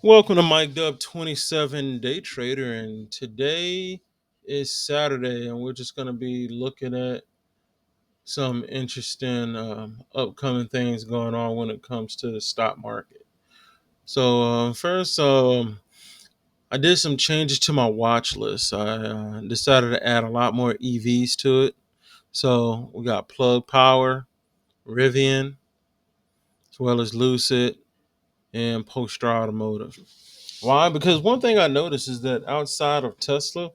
Welcome to Mike Dub 27 Day Trader, and today is Saturday, and we're just going to be looking at some interesting upcoming things going on when it comes to the stock market. So, first, I did some changes to my watch list. I decided to add a lot more EVs to it. So, we got Plug Power, Rivian, as well as Lucid, and Poster Automotive. Why? Because one thing I noticed is that outside of Tesla,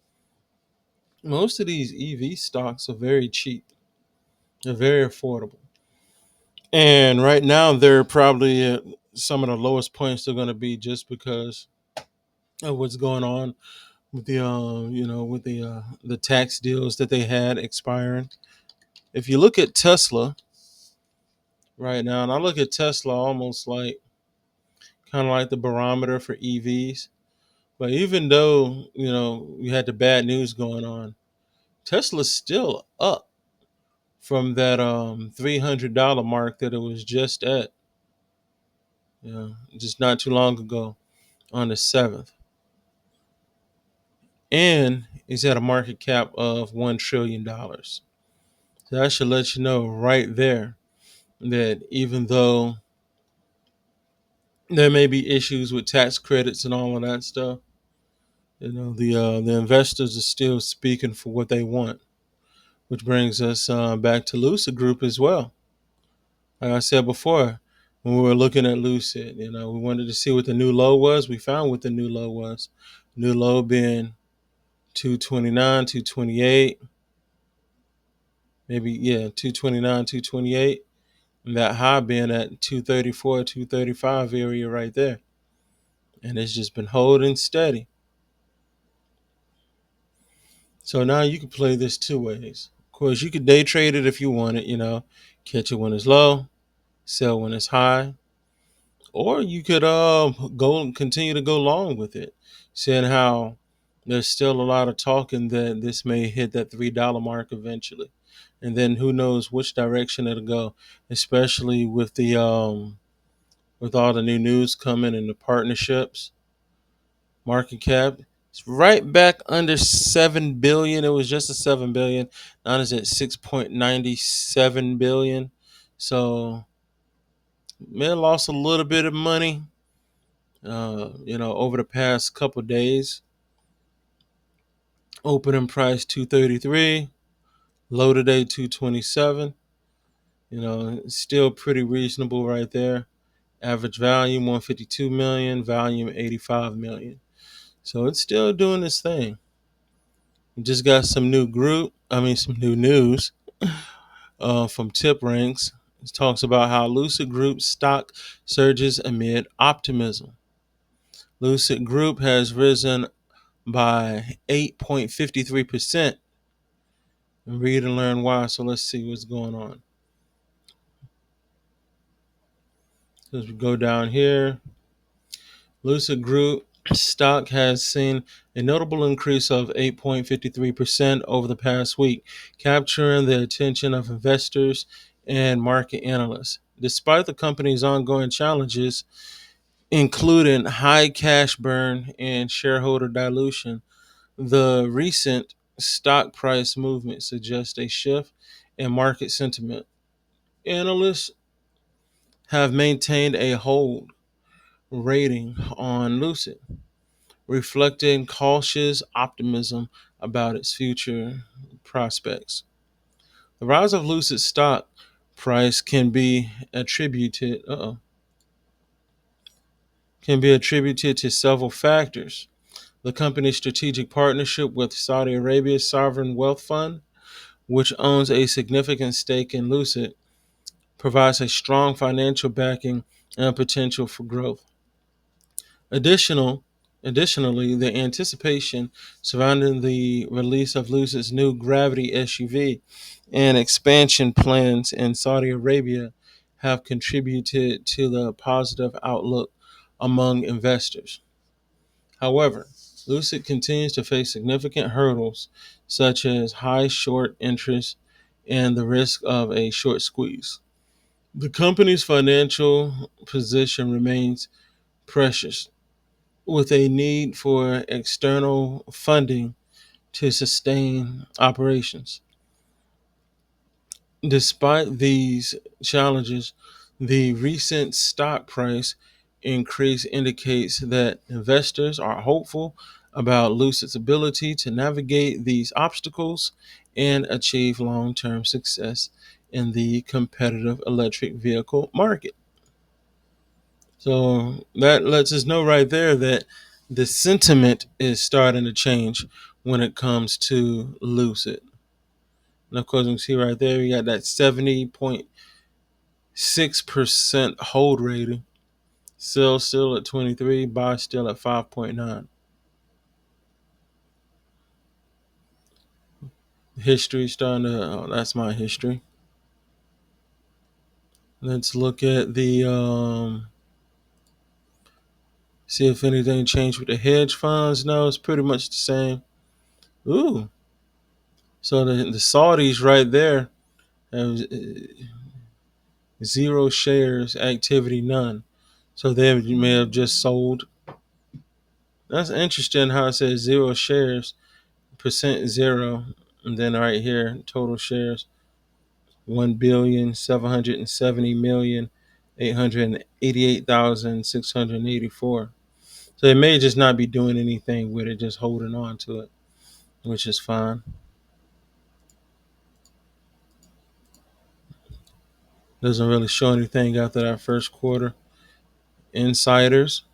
most of these EV stocks are very cheap. They're very affordable. And right now, they're probably at some of the lowest points they're going to be just because of what's going on with the tax deals that they had expiring. If you look at Tesla right now, and I look at Tesla almost like kind of like the barometer for EVs. But even though, we had the bad news going on, Tesla's still up from that $300 mark that it was just at, just not too long ago on the 7th. And it's at a market cap of $1 trillion. So that should let you know right there that even though there may be issues with tax credits and all of that stuff, the investors are still speaking for what they want, which brings us back to Lucid Group as well. Like I said before, when we were looking at Lucid, we wanted to see what the new low was. We found what the new low was. New low being 229, 228, maybe, 229, 228. And that high being at 234, 235 area right there. And it's just been holding steady. So now you can play this two ways. Of course, you could day trade it if you want it, catch it when it's low, sell when it's high. Or you could go continue to go long with it, saying how there's still a lot of talking that this may hit that $3 mark eventually, and then who knows which direction it'll go, especially with all the new news coming and the partnerships. Market cap it's right back under 7 billion. It was just a 7 billion. Now it's at 6.97 billion. So man lost a little bit of money over the past couple days. Opening price 233, low today 227. Still pretty reasonable right there. Average volume 152 million, volume 85 million. So it's still doing its thing. We just got some new news from Tip Ranks. It talks about how Lucid Group stock surges amid optimism. Lucid Group has risen by 8.53%. Read and learn why. So let's see what's going on. As we go down here, Lucid Group stock has seen a notable increase of 8.53% over the past week, capturing the attention of investors and market analysts. Despite the company's ongoing challenges, including high cash burn and shareholder dilution, the recent stock price movement suggests a shift in market sentiment. Analysts have maintained a hold rating on Lucid, reflecting cautious optimism about its future prospects. The rise of Lucid stock price can be attributed to several factors. The company's strategic partnership with Saudi Arabia's sovereign wealth fund, which owns a significant stake in Lucid, provides a strong financial backing and potential for growth. Additional, Additionally, the anticipation surrounding the release of Lucid's new Gravity SUV and expansion plans in Saudi Arabia have contributed to the positive outlook among investors. However, Lucid continues to face significant hurdles such as high short interest and the risk of a short squeeze. The company's financial position remains precious, with a need for external funding to sustain operations. Despite these challenges, the recent stock price increase indicates that investors are hopeful about Lucid's ability to navigate these obstacles and achieve long term success in the competitive electric vehicle market. So that lets us know right there that the sentiment is starting to change when it comes to Lucid. And of course, you can see right there, you got that 70.6% hold rating. Sell still at 23, buy still at 5.9. History starting to, oh, that's my history. Let's look at the, see if anything changed with the hedge funds. No, it's pretty much the same. Ooh, so the Saudis right there have zero shares, activity none. So they may have just sold. That's interesting how it says zero shares, percent zero, and then right here, total shares 1,770,888,684. So it may just not be doing anything with it, just holding on to it, which is fine. Doesn't really show anything after that first quarter. Insiders,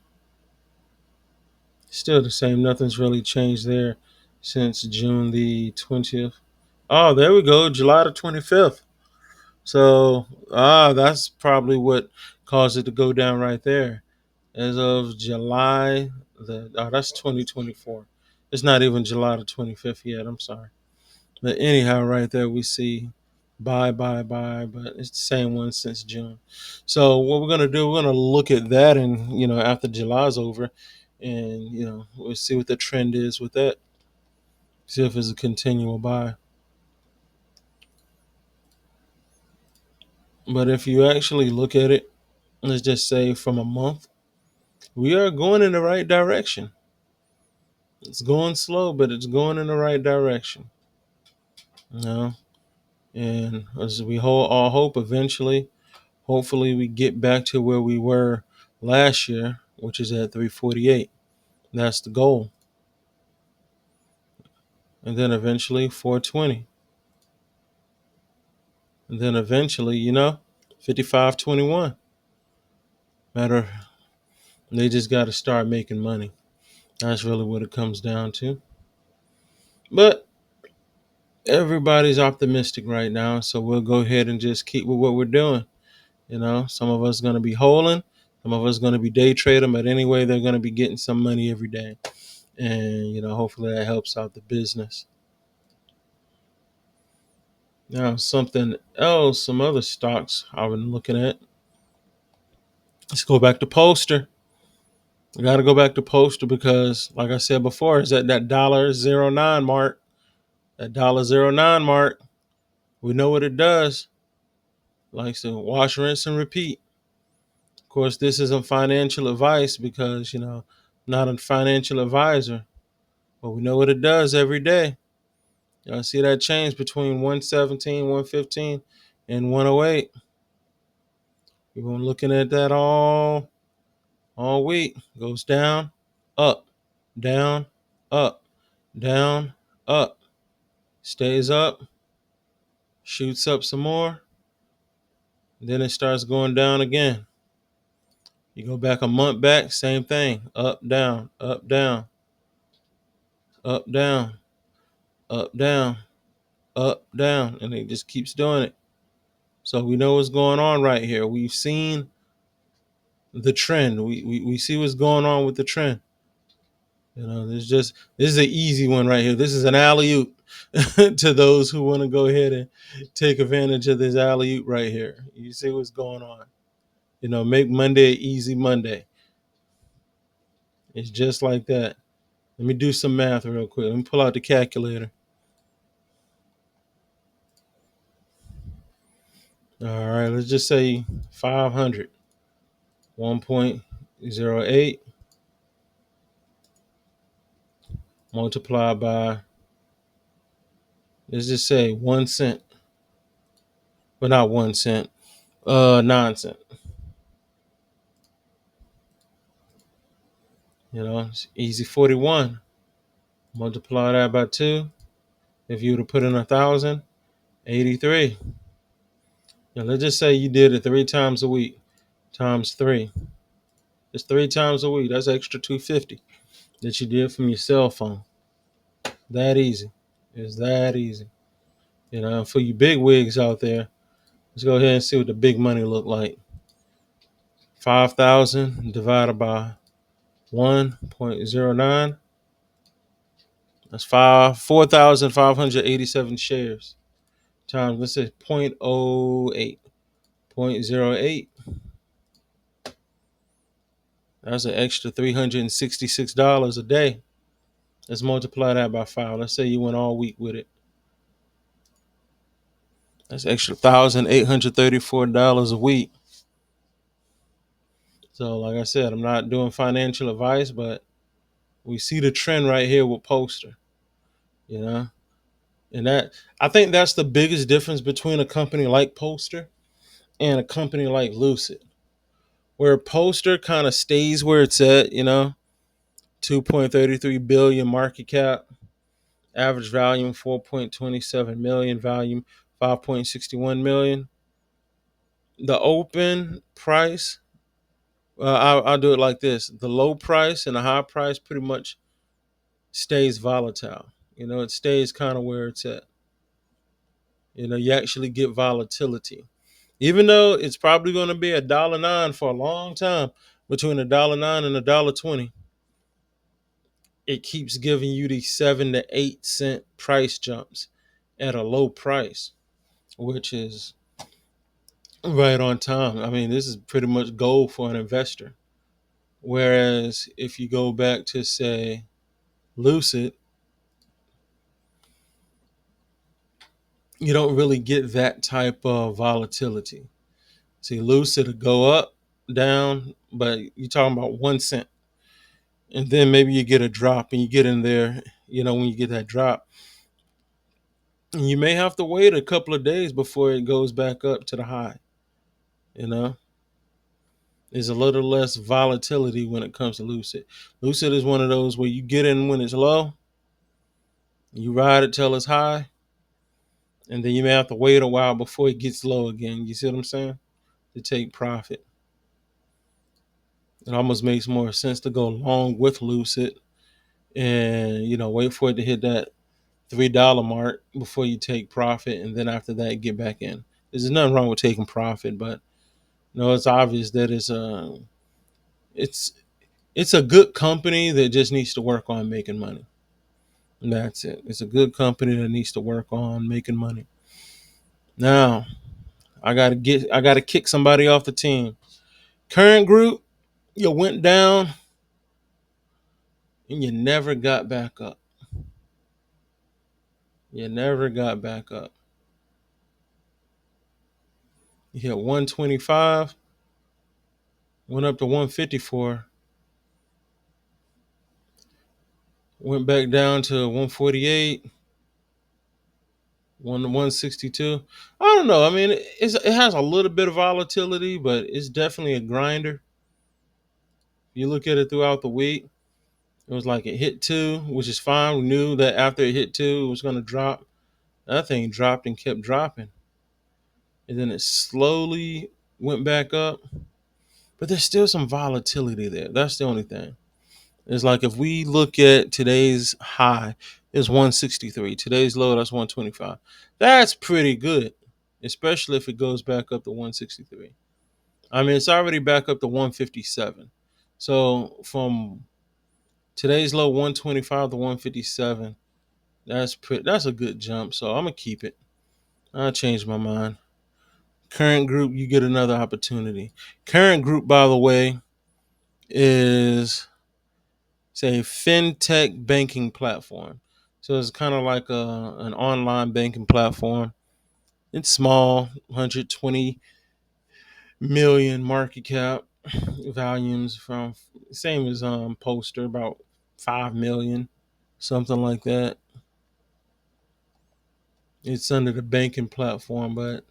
still the same. Nothing's really changed there since June the 20th. Oh, there we go, July the 25th. So, that's probably what caused it to go down right there. As of July that's 2024. It's not even July the 25th yet. I'm sorry. But anyhow, right there we see buy, but it's the same one since June. So what we're gonna do, we're gonna look at that, and after July's over, and we'll see what the trend is with that. See if it's a continual buy. But if you actually look at it, let's just say from a month, we are going in the right direction. It's going slow, but it's going in the right direction. You know, and as we all hope eventually, hopefully we get back to where we were last year, which is at 348. That's the goal. And then eventually 420. And then eventually, 5521. Matter, they just got to start making money. That's really what it comes down to. But everybody's optimistic right now, so we'll go ahead and just keep with what we're doing. Some of us going to be holding, some of us going to be day trading, but anyway, they're going to be getting some money every day. And, hopefully that helps out the business. Now, something else, some other stocks I've been looking at. Let's go back to Poster. We got to go back to Poster because, like I said before, it's at that $0.09 mark. That $0.09 mark. We know what it does. Likes to wash, rinse, and repeat. Of course, this isn't financial advice because, I'm not a financial advisor. But we know what it does every day. Y'all see that change between 117, 115, and 108. We've been looking at that all week. Goes down, up, down, up, down, up. Stays up, shoots up some more, then it starts going down again. You go back a month back, same thing. Up, down, up, down, up, down, up, down, up, down. And it just keeps doing it. So we know what's going on right here. We've seen the trend. We see what's going on with the trend. This is an easy one right here. This is an alley oop to those who want to go ahead and take advantage of this alley oop right here. You see what's going on. Make Monday an easy Monday. It's just like that. Let me do some math real quick. Let me pull out the calculator. All right, let's just say 500. 1.08 multiplied by, let's just say 1 cent, but not 1 cent, 9 cent. It's easy 41. Multiply that by 2. If you were to put in 1,000, 83. Now let's just say you did it 3 times a week, times 3. It's 3 times a week. That's extra 250 that you did from your cell phone. That easy. It's that easy. For you big wigs out there, let's go ahead and see what the big money look like. 5,000 divided by 1.09. That's 4,587 shares. Times, let's say 0.08. 0.08. That's an extra $366 a day. Let's multiply that by 5. Let's say you went all week with it. That's extra $1,834 a week. So, like I said, I'm not doing financial advice, but we see the trend right here with Poster. You know, and that I think that's the biggest difference between a company like Poster and a company like Lucid, where Poster kind of stays where it's at. 2.33 billion market cap, average volume 4.27 million, volume 5.61 million. The open price, I'll do it like this: the low price and the high price pretty much stays volatile. It stays kind of where it's at. You actually get volatility, even though it's probably going to be $1.09 for a long time. Between $1.09 and $1.20, it keeps giving you these 7 to 8 cent price jumps at a low price, which is right on time. I mean, this is pretty much gold for an investor. Whereas if you go back to, say, Lucid, you don't really get that type of volatility. See, Lucid will go up, down, but you're talking about 1 cent. And then maybe you get a drop and you get in there, when you get that drop. And you may have to wait a couple of days before it goes back up to the high. You know, there's a little less volatility when it comes to Lucid. Lucid is one of those where you get in when it's low, you ride it till it's high, and then you may have to wait a while before it gets low again. You see what I'm saying? To take profit. It almost makes more sense to go long with Lucid and wait for it to hit that $3 mark before you take profit, and then after that get back in. There's nothing wrong with taking profit, but it's obvious that it's it's a good company that just needs to work on making money. And that's it. It's a good company that needs to work on making money. Now, I gotta kick somebody off the team. Current group, you went down and you never got back up. You never got back up. You hit 125, went up to 154, went back down to 148, 162. I don't know. I mean, it has a little bit of volatility, but it's definitely a grinder. You look at it throughout the week, it was like it hit 2, which is fine. We knew that after it hit 2, it was going to drop. That thing dropped and kept dropping. And then it slowly went back up. But there's still some volatility there. That's the only thing. It's like if we look at today's high, it's 163. Today's low, that's 125. That's pretty good, especially if it goes back up to 163. I mean, it's already back up to 157. So from today's low 125 to 157, that's a good jump. So I'm gonna keep it. I'll change my mind. Current group, you get another opportunity. Current group, by the way, is say fintech banking platform. So it's kind of like an online banking platform. It's small, 120 million market cap, volumes from same as Poster, about 5 million. something like that. It's under the banking platform, but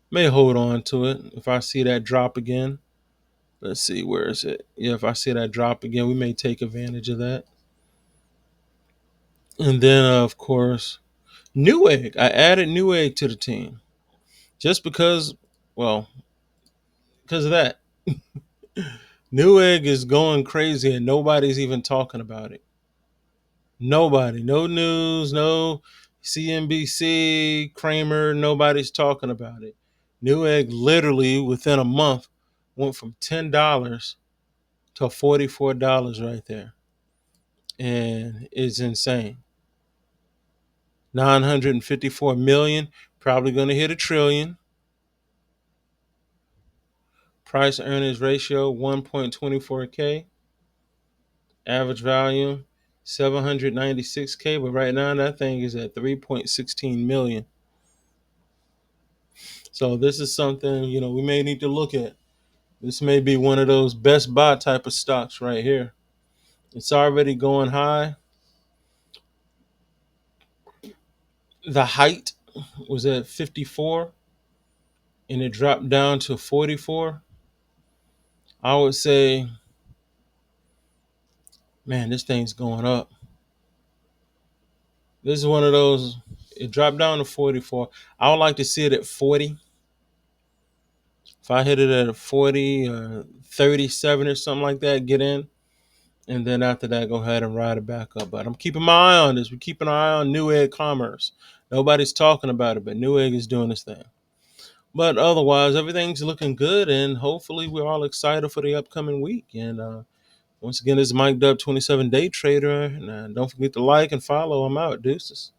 may hold on to it if I see that drop again. Let's see, where is it? Yeah, if I see that drop again, we may take advantage of that. And then, of course, Newegg. I added Newegg to the team just because, well, because of that. Newegg is going crazy and nobody's even talking about it. Nobody, no news, no CNBC, Kramer, nobody's talking about it. Newegg literally within a month went from $10 to $44 right there. And it's insane. 954 million, probably going to hit a trillion. Price earnings ratio 1.24K. Average value 796K, but right now that thing is at 3.16 million. So this is something, we may need to look at. This may be one of those best buy type of stocks right here. It's already going high. The height was at 54 and it dropped down to 44. I would say, man, this thing's going up. This is one of those, it dropped down to 44. I would like to see it at 40. If I hit it at a 40 or 37 or something like that, get in. And then after that, go ahead and ride it back up. But I'm keeping my eye on this. We're keeping an eye on Newegg Commerce. Nobody's talking about it, but Newegg is doing this thing. But otherwise, everything's looking good. And hopefully, we're all excited for the upcoming week. And once again, this is Mike Dub, 27 Day Trader. And don't forget to like and follow. I'm out. Deuces.